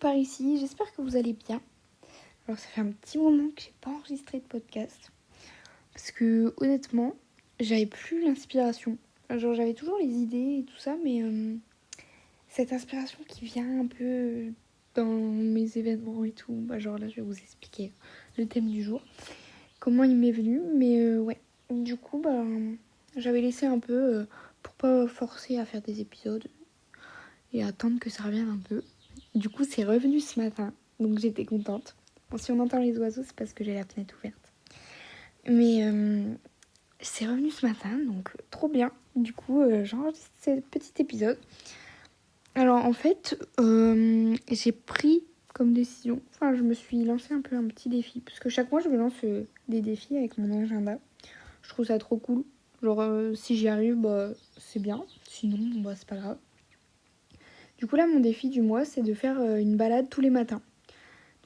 par ici, j'espère que vous allez bien. Alors ça fait un petit moment que j'ai pas enregistré de podcast parce que honnêtement, j'avais plus l'inspiration. Genre j'avais toujours les idées et tout ça, mais cette inspiration qui vient un peu dans mes événements et tout, genre là je vais vous expliquer le thème du jour, comment il m'est venu, mais ouais. Du coup, j'avais laissé un peu pour pas forcer à faire des épisodes et attendre que ça revienne un peu. Du coup, c'est revenu ce matin, donc j'étais contente. Bon, si on entend les oiseaux, c'est parce que j'ai la fenêtre ouverte. Mais c'est revenu ce matin, donc trop bien. Du coup, j'enregistre ce petit épisode. Alors, en fait, j'ai pris comme décision, je me suis lancé un peu un petit défi. Parce que chaque mois, je me lance des défis avec mon agenda. Je trouve ça trop cool. Genre, si j'y arrive, c'est bien. Sinon, c'est pas grave. Du coup, là, mon défi du mois, c'est de faire une balade tous les matins.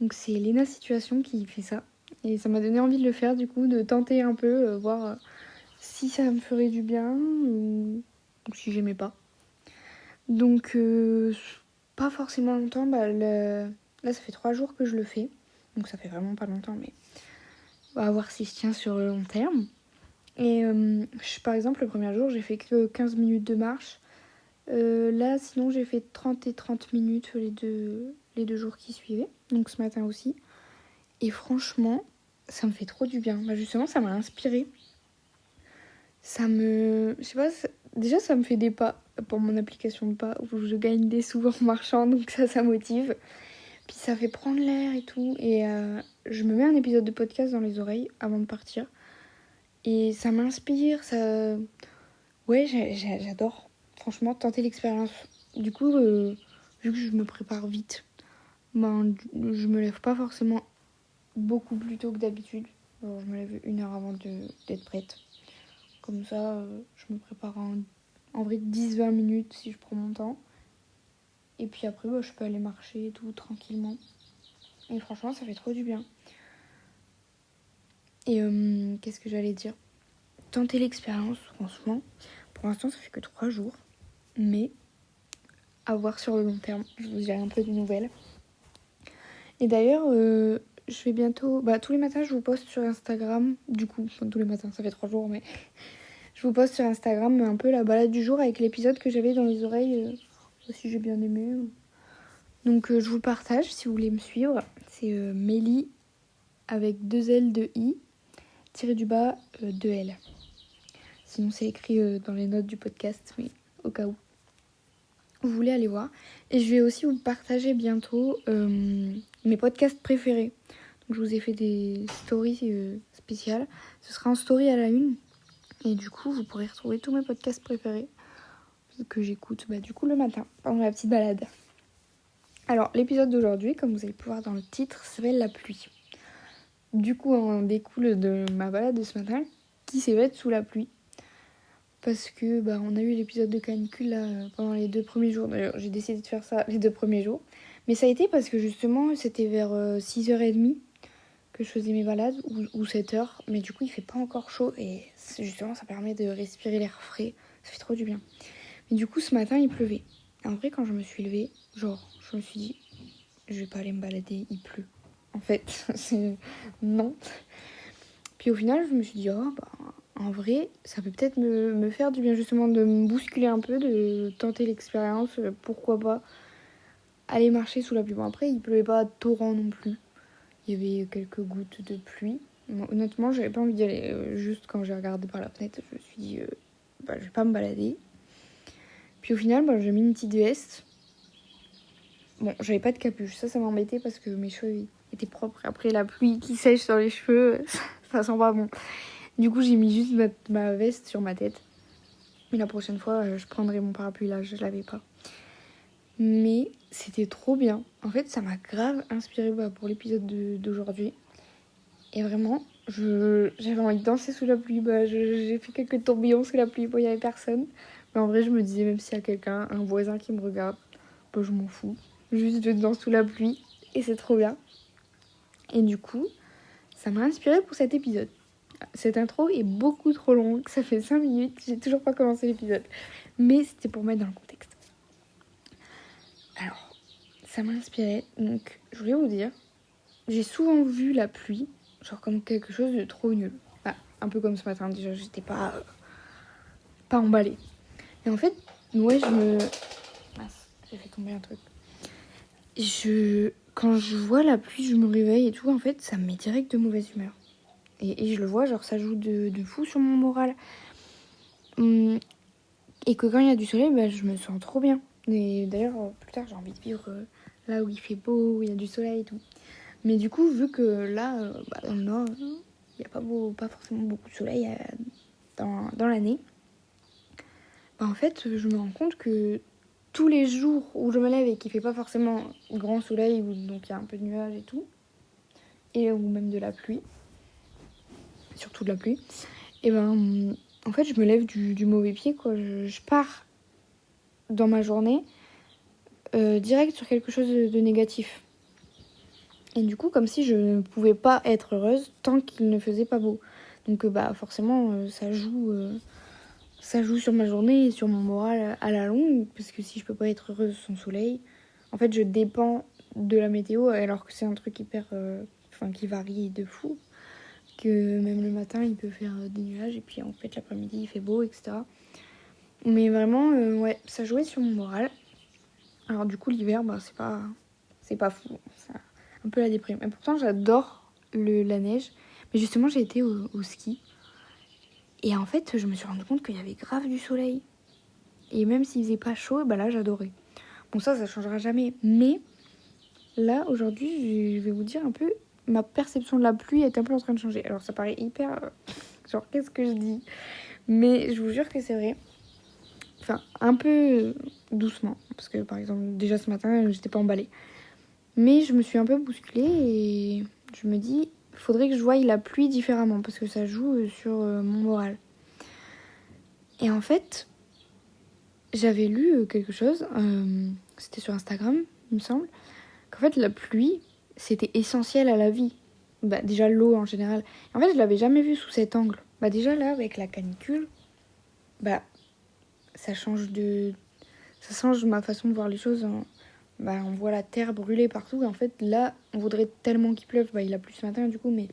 Donc, c'est Léna Situation qui fait ça. Et ça m'a donné envie de le faire, du coup, de tenter un peu, voir si ça me ferait du bien ou si j'aimais pas. Donc, pas forcément longtemps. Là, ça fait 3 jours que je le fais. Donc, ça fait vraiment pas longtemps, mais on va voir si je tiens sur le long terme. Et par exemple, le premier jour, j'ai fait que 15 minutes de marche. Là, sinon, j'ai fait 30 et 30 minutes les deux jours qui suivaient. Donc, ce matin aussi. Et franchement, ça me fait trop du bien. Justement, ça m'a inspirée. Je sais pas, déjà, ça me fait des pas pour mon application de pas où je gagne des sous en marchant. Donc, ça motive. Puis, ça fait prendre l'air et tout. Et je me mets un épisode de podcast dans les oreilles avant de partir. Et ça m'inspire. Ouais, j'adore. Franchement, tenter l'expérience. Du coup, vu que je me prépare vite, je me lève pas forcément beaucoup plus tôt que d'habitude. Alors, je me lève 1 heure avant d'être prête. Comme ça, je me prépare en vrai 10-20 minutes si je prends mon temps. Et puis après, je peux aller marcher et tout tranquillement. Et franchement, ça fait trop du bien. Et qu'est-ce que j'allais dire ? Tenter l'expérience, franchement. Pour l'instant, ça fait que 3 jours. Mais à voir sur le long terme. Je vous dirai un peu des nouvelles. Et d'ailleurs, je vais bientôt... tous les matins, je vous poste sur Instagram. Du coup, tous les matins, ça fait 3 jours, mais... Je vous poste sur Instagram un peu la balade du jour avec l'épisode que j'avais dans les oreilles. Si j'ai bien aimé. Donc, je vous le partage si vous voulez me suivre. C'est Mélie avec 2 L de I, tiré du bas 2 L. Sinon, c'est écrit dans les notes du podcast, mais au cas où vous voulez aller voir. Et je vais aussi vous partager bientôt mes podcasts préférés. Donc, je vous ai fait des stories spéciales. Ce sera en story à la une. Et du coup, vous pourrez retrouver tous mes podcasts préférés que j'écoute du coup le matin pendant la petite balade. Alors, l'épisode d'aujourd'hui, comme vous allez pouvoir dans le titre, s'appelle La pluie. Du coup, on découle de ma balade de ce matin qui s'est faite sous la pluie. Parce que on a eu l'épisode de canicule là, pendant les 2 premiers jours. D'ailleurs, j'ai décidé de faire ça les 2 premiers jours. Mais ça a été parce que justement, c'était vers 6h30 que je faisais mes balades, ou 7h. Mais du coup, il fait pas encore chaud et justement, ça permet de respirer l'air frais. Ça fait trop du bien. Mais du coup, ce matin, il pleuvait. En vrai, quand je me suis levée, je me suis dit, je vais pas aller me balader, il pleut. En fait, c'est non. Puis au final, je me suis dit, en vrai, ça peut peut-être me faire du bien, justement, de me bousculer un peu, de tenter l'expérience. Pourquoi pas aller marcher sous la pluie. Bon, après, il pleuvait pas à torrent non plus. Il y avait quelques gouttes de pluie. Bon, honnêtement, j'avais pas envie d'y aller. Juste quand j'ai regardé par la fenêtre, je me suis dit, je vais pas me balader. Puis au final, j'ai mis une petite veste. Bon, j'avais pas de capuche. Ça m'embêtait parce que mes cheveux étaient propres. Après, la pluie qui sèche sur les cheveux, ça sent pas bon. Du coup, j'ai mis juste ma veste sur ma tête. Mais la prochaine fois, je prendrai mon parapluie là. Je l'avais pas. Mais c'était trop bien. En fait, ça m'a grave inspirée pour l'épisode d'aujourd'hui. Et vraiment, j'avais envie de danser sous la pluie. J'ai fait quelques tourbillons sous la pluie. Bon, il n'y avait personne. Mais en vrai, je me disais, même s'il y a quelqu'un, un voisin qui me regarde, je m'en fous. Juste, je danse sous la pluie. Et c'est trop bien. Et du coup, ça m'a inspirée pour cet épisode. Cette intro est beaucoup trop longue. Ça fait 5 minutes. J'ai toujours pas commencé l'épisode. Mais c'était pour mettre dans le contexte. Alors, ça m'a inspiré. Donc, je voulais vous dire, j'ai souvent vu la pluie, genre comme quelque chose de trop nul. Bah, un peu comme ce matin, déjà, j'étais pas emballée. Et en fait, ouais, mince, j'ai fait tomber un truc. Quand je vois la pluie, je me réveille et tout, en fait, ça me met direct de mauvaise humeur. Et je le vois, genre, ça joue de fou sur mon moral. Et que quand il y a du soleil, bah, je me sens trop bien. Et d'ailleurs, plus tard, j'ai envie de vivre là où il fait beau, où il y a du soleil et tout. Mais du coup, vu que là, dans le nord, il n'y a pas forcément beaucoup de soleil dans l'année, bah, en fait, je me rends compte que tous les jours où je me lève et qu'il fait pas forcément grand soleil, où donc il y a un peu de nuages et tout, ou même de la pluie, surtout de la pluie, et ben en fait je me lève du mauvais pied, quoi. Je pars dans ma journée direct sur quelque chose de négatif. Et du coup, comme si je ne pouvais pas être heureuse tant qu'il ne faisait pas beau. Donc bah forcément ça joue sur ma journée et sur mon moral à la longue, parce que si je peux pas être heureuse sans soleil, en fait je dépends de la météo, alors que c'est un truc hyper qui varie de fou, que même le matin il peut faire des nuages et puis en fait l'après-midi il fait beau, etc. Mais vraiment ouais, ça jouait sur mon moral. Alors du coup l'hiver, bah c'est pas fou, c'est un peu la déprime. Et pourtant j'adore la neige, mais justement j'ai été au ski. Et en fait, je me suis rendu compte qu'il y avait grave du soleil. Et même s'il faisait pas chaud, bah là, j'adorais. Bon, ça changera jamais. Mais là, aujourd'hui, je vais vous dire un peu, ma perception de la pluie est un peu en train de changer. Alors, ça paraît hyper... genre, qu'est-ce que je dis? Mais je vous jure que c'est vrai. Enfin, un peu doucement. Parce que, par exemple, déjà ce matin, j'étais pas emballée. Mais je me suis un peu bousculée et je me dis, faudrait que je voie la pluie différemment. Parce que ça joue sur mon moral. Et en fait... j'avais lu quelque chose, c'était sur Instagram, il me semble, qu'en fait la pluie, c'était essentiel à la vie. Bah, déjà l'eau en général. En fait, je l'avais jamais vu sous cet angle. Bah déjà là, avec la canicule, bah ça change ma façon de voir les choses. Bah, on voit la terre brûler partout. Et en fait, là, on voudrait tellement qu'il pleuve. Bah, il a plu ce matin du coup, mais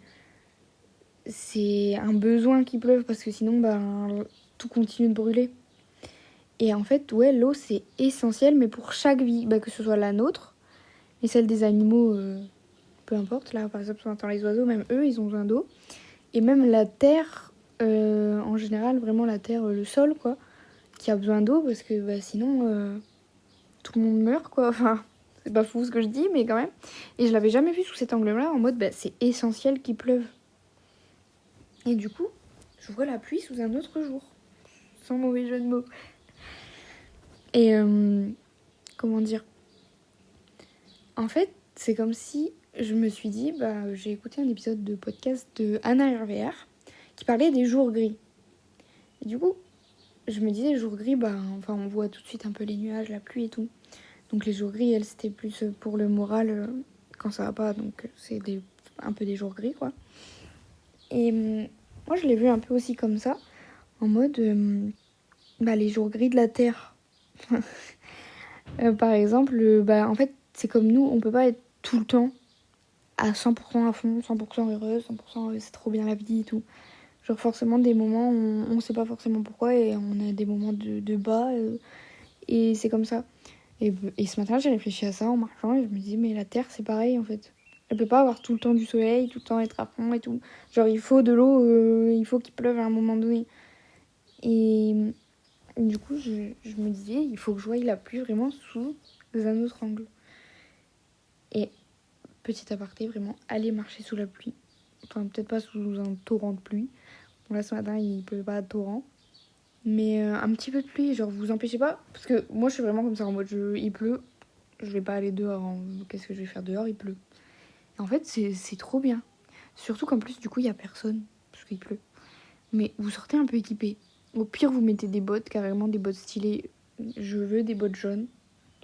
c'est un besoin qu'il pleuve parce que sinon, bah, tout continue de brûler. Et en fait, ouais, l'eau, c'est essentiel, mais pour chaque vie, bah, que ce soit la nôtre et celle des animaux, peu importe. Là, par exemple, on entend les oiseaux, même eux, ils ont besoin d'eau. Et même la terre, en général, vraiment la terre, le sol, quoi, qui a besoin d'eau, parce que bah, sinon, tout le monde meurt, quoi. Enfin, c'est pas fou ce que je dis, mais quand même. Et je l'avais jamais vu sous cet angle-là, en mode, bah, c'est essentiel qu'il pleuve. Et du coup, je vois la pluie sous un autre jour, sans mauvais jeu de mots. Et comment dire, en fait, c'est comme si je me suis dit, bah, j'ai écouté un épisode de podcast de Anna RVR qui parlait des jours gris. Et du coup, je me disais, jours gris, bah, enfin, on voit tout de suite un peu les nuages, la pluie et tout. Donc les jours gris, elle, c'était plus pour le moral quand ça va pas. Donc c'est un peu des jours gris, quoi. Et moi, je l'ai vu un peu aussi comme ça, en mode, bah, les jours gris de la Terre. Par exemple, bah, en fait, c'est comme nous, on peut pas être tout le temps à 100% à fond, 100% heureuse, 100% c'est trop bien la vie et tout. Genre forcément des moments où on sait pas forcément pourquoi et on a des moments de bas et c'est comme ça. Et ce matin j'ai réfléchi à ça en marchant et je me dis mais la Terre c'est pareil en fait. Elle peut pas avoir tout le temps du soleil, tout le temps être à fond et tout. Genre il faut de l'eau, il faut qu'il pleuve à un moment donné. Et du coup je me disais il faut que je voie la pluie vraiment sous un autre angle. Et petit aparté, vraiment, aller marcher sous la pluie. Enfin, peut-être pas sous un torrent de pluie. Bon, là, ce matin, il pleut pas de torrent. Mais un petit peu de pluie, genre, vous empêchez pas. Parce que moi, je suis vraiment comme ça, en mode, il pleut, je vais pas aller dehors. Qu'est-ce que je vais faire dehors? Il pleut. Et en fait, c'est trop bien. Surtout qu'en plus, du coup, il y a personne. Parce qu'il pleut. Mais vous sortez un peu équipé. Au pire, vous mettez des bottes, carrément des bottes stylées. Je veux des bottes jaunes.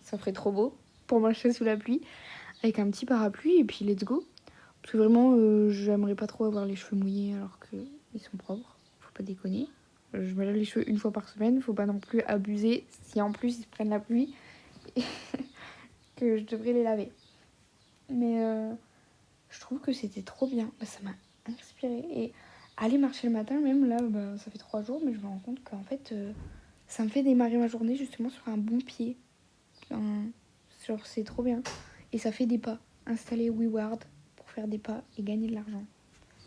Ça ferait trop beau pour marcher sous la pluie. Avec un petit parapluie et puis let's go. Parce que vraiment, j'aimerais pas trop avoir les cheveux mouillés alors qu'ils sont propres. Faut pas déconner. Je me lave les cheveux une fois par semaine. Faut pas non plus abuser si en plus ils se prennent la pluie. que je devrais les laver. Mais je trouve que c'était trop bien. Ça m'a inspirée. Et aller marcher le matin, même là, ça fait 3 jours, mais je me rends compte qu'en fait, ça me fait démarrer ma journée justement sur un bon pied. Genre, c'est trop bien. Et ça fait des pas. Installer WeWard pour faire des pas et gagner de l'argent.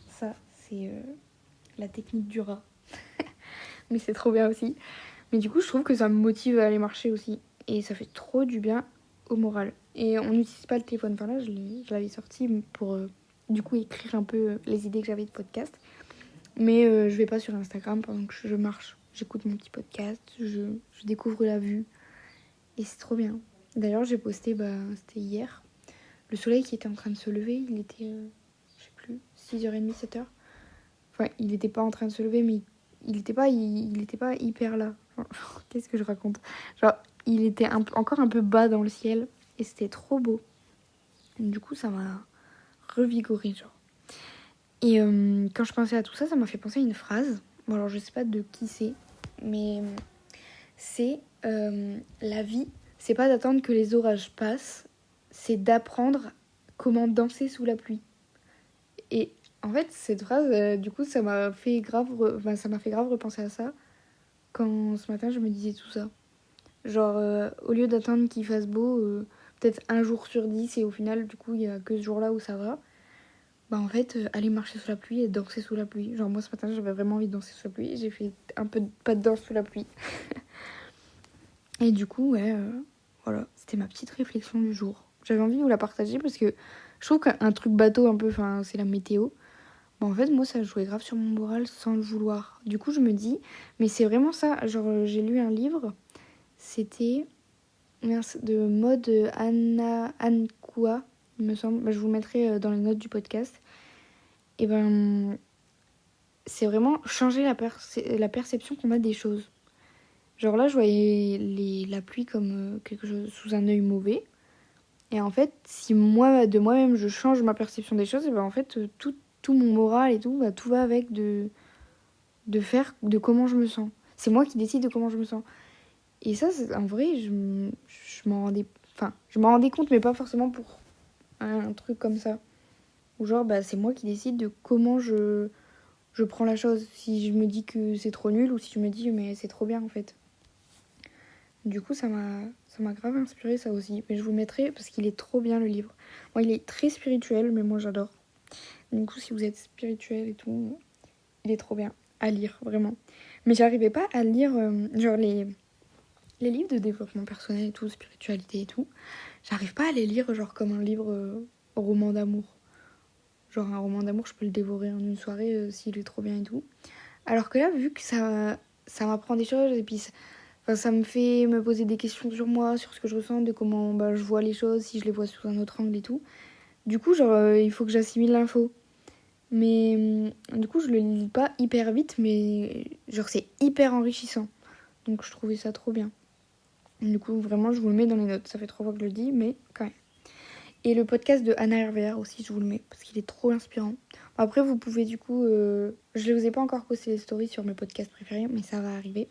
Ça, c'est la technique du rat. Mais c'est trop bien aussi. Mais du coup, je trouve que ça me motive à aller marcher aussi. Et ça fait trop du bien au moral. Et on n'utilise pas le téléphone. Enfin là, je l'avais sorti pour du coup écrire un peu les idées que j'avais de podcast. Mais je vais pas sur Instagram pendant que je marche. J'écoute mon petit podcast, je découvre la vue. Et c'est trop bien. D'ailleurs, j'ai posté, c'était hier. Le soleil qui était en train de se lever, il était, je sais plus, 6h30, 7h. Enfin, il n'était pas en train de se lever, mais il était pas hyper là. Genre, qu'est-ce que je raconte? Genre, il était encore un peu bas dans le ciel et c'était trop beau. Du coup, ça m'a revigoré, genre. Et quand je pensais à tout ça, ça m'a fait penser à une phrase. Bon, alors je sais pas de qui c'est, mais c'est la vie, c'est pas d'attendre que les orages passent, c'est d'apprendre comment danser sous la pluie. Et en fait, cette phrase, du coup, ça m'a fait grave repenser à ça quand ce matin je me disais tout ça. Genre, au lieu d'attendre qu'il fasse beau, peut-être un jour sur 10, et au final, du coup, il y a que ce jour-là où ça va. En fait, aller marcher sous la pluie et danser sous la pluie. Genre, moi, ce matin, j'avais vraiment envie de danser sous la pluie. J'ai fait un peu de pas de danse sous la pluie. Et du coup, ouais, voilà, c'était ma petite réflexion du jour. J'avais envie de vous la partager parce que je trouve qu'un truc bateau un peu, enfin, c'est la météo. En fait, moi, ça jouait grave sur mon moral sans le vouloir. Du coup, je me dis, mais c'est vraiment ça. Genre, j'ai lu un livre, c'était de mode Anna Ankoua, il me semble. Je vous le mettrai dans les notes du podcast. Et c'est vraiment changer la perception qu'on a des choses. Genre là, je voyais la pluie comme quelque chose sous un œil mauvais. Et en fait, si moi, de moi-même, je change ma perception des choses, et en fait, tout mon moral et tout, tout va avec de comment je me sens. C'est moi qui décide de comment je me sens. Et ça, en vrai, je m'en rendais compte, mais pas forcément pour un truc comme ça. Ou genre, c'est moi qui décide de comment je prends la chose. Si je me dis que c'est trop nul ou si je me dis, mais c'est trop bien en fait. Du coup, ça m'a grave inspiré ça aussi. Mais je vous le mettrai parce qu'il est trop bien le livre. Bon, il est très spirituel, mais moi j'adore. Du coup, si vous êtes spirituel et tout, il est trop bien à lire, vraiment. Mais j'arrivais pas à lire, genre les livres de développement personnel et tout, spiritualité et tout. J'arrive pas à les lire genre comme un livre roman d'amour. Genre un roman d'amour, je peux le dévorer en une soirée s'il est trop bien et tout. Alors que là, vu que ça m'apprend des choses et puis ça me fait me poser des questions sur moi, sur ce que je ressens, de comment je vois les choses, si je les vois sous un autre angle et tout. Du coup, genre, il faut que j'assimile l'info. Mais du coup, je le lis pas hyper vite, mais genre, c'est hyper enrichissant. Donc, je trouvais ça trop bien. Du coup, vraiment, je vous le mets dans les notes. Ça fait 3 fois que je le dis, mais quand même. Et le podcast de Anna RVR aussi, je vous le mets, parce qu'il est trop inspirant. Après, vous pouvez du coup... je ne vous ai pas encore posté les stories sur mes podcasts préférés, mais ça va arriver.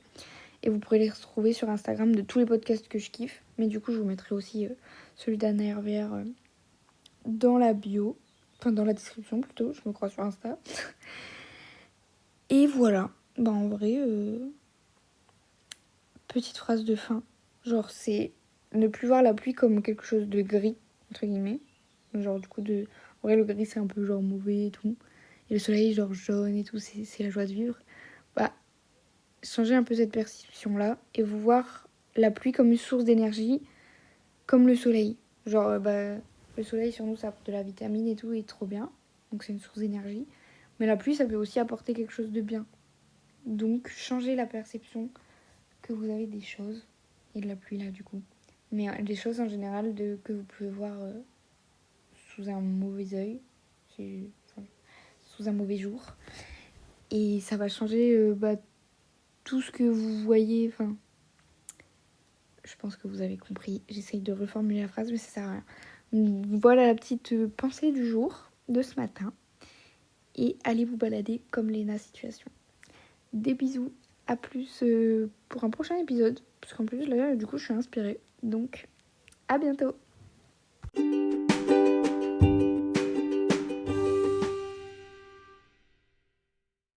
Et vous pourrez les retrouver sur Instagram de tous les podcasts que je kiffe. Mais du coup, je vous mettrai aussi celui d'Anna RVR dans la bio. Enfin, dans la description plutôt, je me crois sur Insta. Et voilà. En vrai, petite phrase de fin. Genre, c'est ne plus voir la pluie comme quelque chose de gris, entre guillemets. Genre, du coup, en vrai, le gris, c'est un peu genre mauvais et tout. Et le soleil, genre jaune et tout, c'est la joie de vivre. Changer un peu cette perception-là et vous voir la pluie comme une source d'énergie, comme le soleil. Genre, le soleil sur nous, ça apporte de la vitamine et tout, et trop bien. Donc, c'est une source d'énergie. Mais la pluie, ça peut aussi apporter quelque chose de bien. Donc, changez la perception que vous avez des choses et de la pluie, là, du coup. Mais des choses en général que vous pouvez voir sous un mauvais œil, sous un mauvais jour. Et ça va changer tout ce que vous voyez. Enfin, je pense que vous avez compris. J'essaye de reformuler la phrase, mais ça sert à rien. Voilà la petite pensée du jour, de ce matin. Et allez vous balader comme Léna Situation. Des bisous. À plus pour un prochain épisode. Parce qu'en plus, là, du coup, je suis inspirée. Donc, à bientôt.